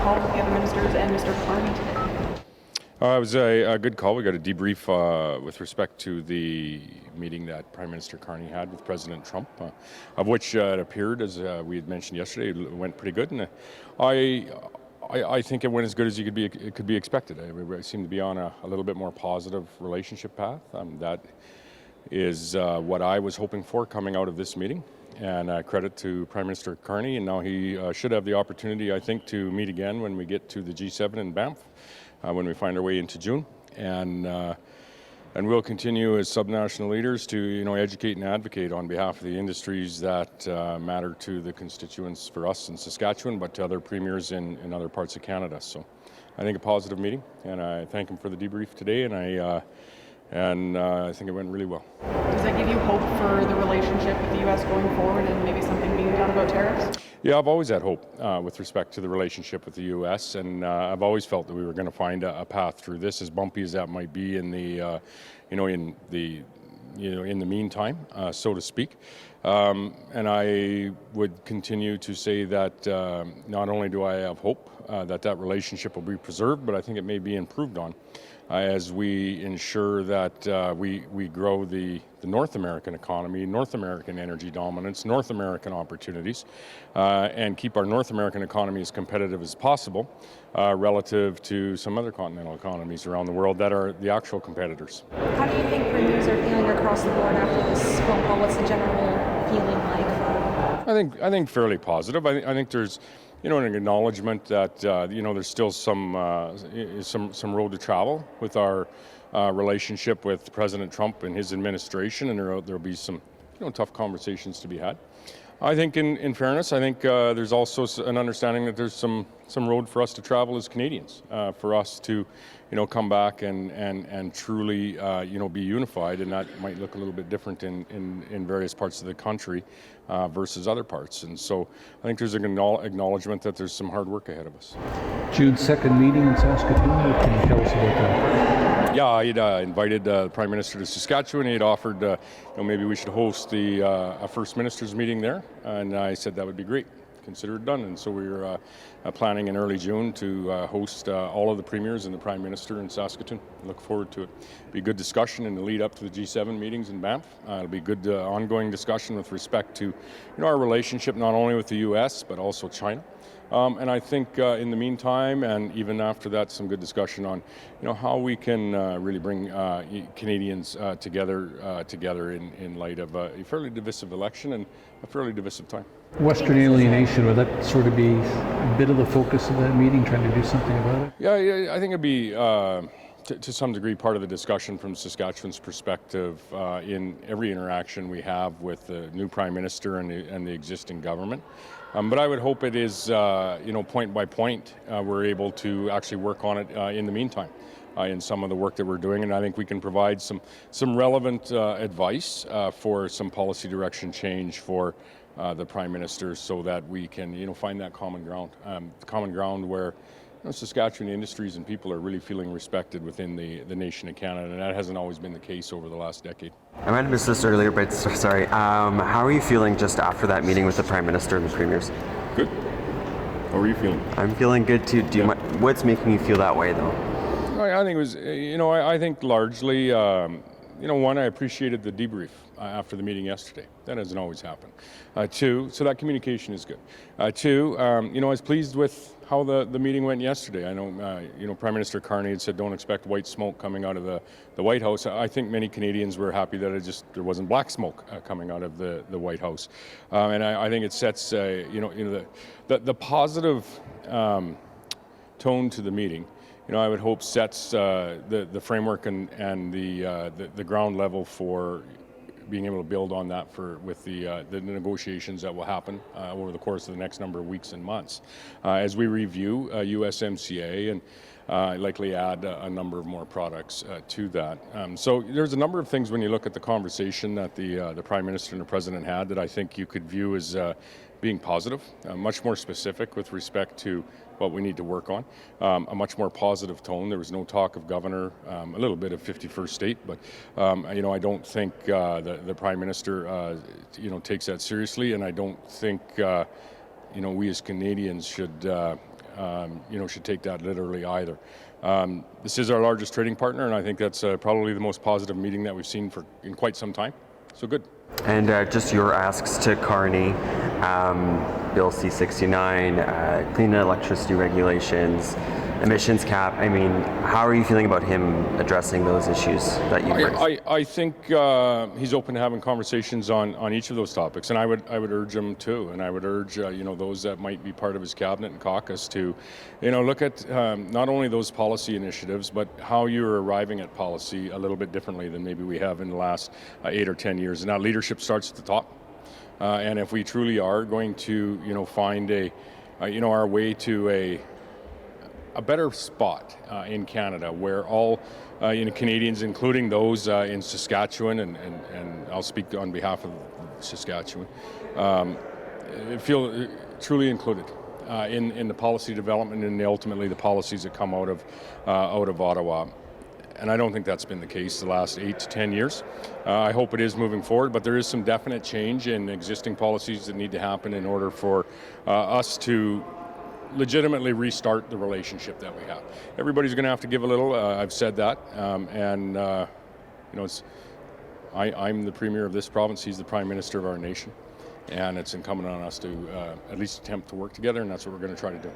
call with the other ministers and Mr. Carney today? It was a good call. We got a debrief with respect to the meeting that Prime Minister Carney had with President Trump, of which it appeared, as we had mentioned yesterday, it went pretty good. And I think it went as good as it could be expected. We seem to be on a little bit more positive relationship path. That is what I was hoping for coming out of this meeting. And credit to Prime Minister Carney, and now he should have the opportunity, I think, to meet again when we get to the G7 in Banff, when we find our way into June. And we'll continue as subnational leaders to educate and advocate on behalf of the industries that matter to the constituents for us in Saskatchewan, but to other premiers in other parts of Canada. So I think a positive meeting, and I thank him for the debrief today, and I think it went really well. Does that give you hope for the relationship with the U.S. going forward and maybe something being done about tariffs? Yeah, I've always had hope with respect to the relationship with the U.S., and I've always felt that we were going to find a path through this, as bumpy as that might be in the meantime, so to speak. And I would continue to say that not only do I have hope that relationship will be preserved, but I think it may be improved on as we ensure that we grow the North American economy, North American energy dominance, North American opportunities, and keep our North American economy as competitive as possible relative to some other continental economies around the world that are the actual competitors. How do you think premiers are feeling across the board after this phone call? What's the general feeling like? I think fairly positive. I think there's an acknowledgement that there's still some road to travel with our relationship with President Trump and his administration, and there'll be some tough conversations to be had. I think in fairness, I think there's also an understanding that there's some road for us to travel as Canadians, for us to come back and truly be unified, and that might look a little bit different in various parts of the country versus other parts. And so I think there's an acknowledgement that there's some hard work ahead of us. June 2nd meeting in Saskatoon. What can you tell us about that? Yeah, I'd invited the Prime Minister to Saskatchewan. He'd offered maybe we should host a First Minister's meeting there, and I said that would be great. Consider it done. And so we're planning in early June to host all of the premiers and the Prime Minister in Saskatoon. Look forward to it. It'll be a good discussion in the lead up to the G7 meetings in Banff. It'll be good ongoing discussion with respect to our relationship not only with the U.S. but also China. And I think in the meantime, and even after that, some good discussion on how we can really bring Canadians together in light of a fairly divisive election and a fairly divisive time. Western alienation, would that sort of be a bit of the focus of that meeting, trying to do something about it? Yeah, I think it'd be to some degree part of the discussion from Saskatchewan's perspective in every interaction we have with the new Prime Minister and the existing government. But I would hope it is, point by point, we're able to actually work on it in the meantime in some of the work that we're doing. And I think we can provide some relevant advice for some policy direction change for the Prime Minister so that we can, find that common ground where Saskatchewan industries and people are really feeling respected within the nation of Canada, and that hasn't always been the case over the last decade. I might have missed this earlier, but sorry. How are you feeling just after that meeting with the Prime Minister and the Premiers? Good. How are you feeling? I'm feeling good too. What's making you feel that way, though? I think it was, I think largely, one, I appreciated the debrief after the meeting yesterday. That doesn't always happen. Two, so that communication is good. Two, I was pleased with how the meeting went yesterday. I know, Prime Minister Carney had said don't expect white smoke coming out of the White House. I think many Canadians were happy that there wasn't black smoke coming out of the White House. And I think it sets, the positive tone to the meeting. I would hope sets the framework and the ground level for being able to build on that with the negotiations that will happen over the course of the next number of weeks and months as we review USMCA and likely add a number of more products to that. So there's a number of things when you look at the conversation that the Prime Minister and the President had that I think you could view as being positive, much more specific with respect to what we need to work on, a much more positive tone. There was no talk of governor, a little bit of 51st state, but I don't think the Prime Minister takes that seriously, and I don't think we as Canadians should should take that literally either. This is our largest trading partner, and I think that's probably the most positive meeting that we've seen in quite some time. So good. And just your asks to Carney, Bill C-69, clean electricity regulations, emissions cap. I mean, how are you feeling about him addressing those issues that you raised? I think he's open to having conversations on each of those topics, and I would urge him to, and I would urge those that might be part of his cabinet and caucus to, look at not only those policy initiatives, but how you're arriving at policy a little bit differently than maybe we have in the last 8 or 10 years. And that leadership starts at the top, and if we truly are going to, find our way to a better spot in Canada where all Canadians, including those in Saskatchewan, and I'll speak on behalf of Saskatchewan, feel truly included in the policy development and ultimately the policies that come out of Ottawa. And I don't think that's been the case the last 8 to 10 years. I hope it is moving forward, but there is some definite change in existing policies that need to happen in order for us to legitimately restart the relationship that we have. Everybody's going to have to give a little. I've said that, I'm the Premier of this province. He's the Prime Minister of our nation, and it's incumbent on us to at least attempt to work together, and that's what we're going to try to do.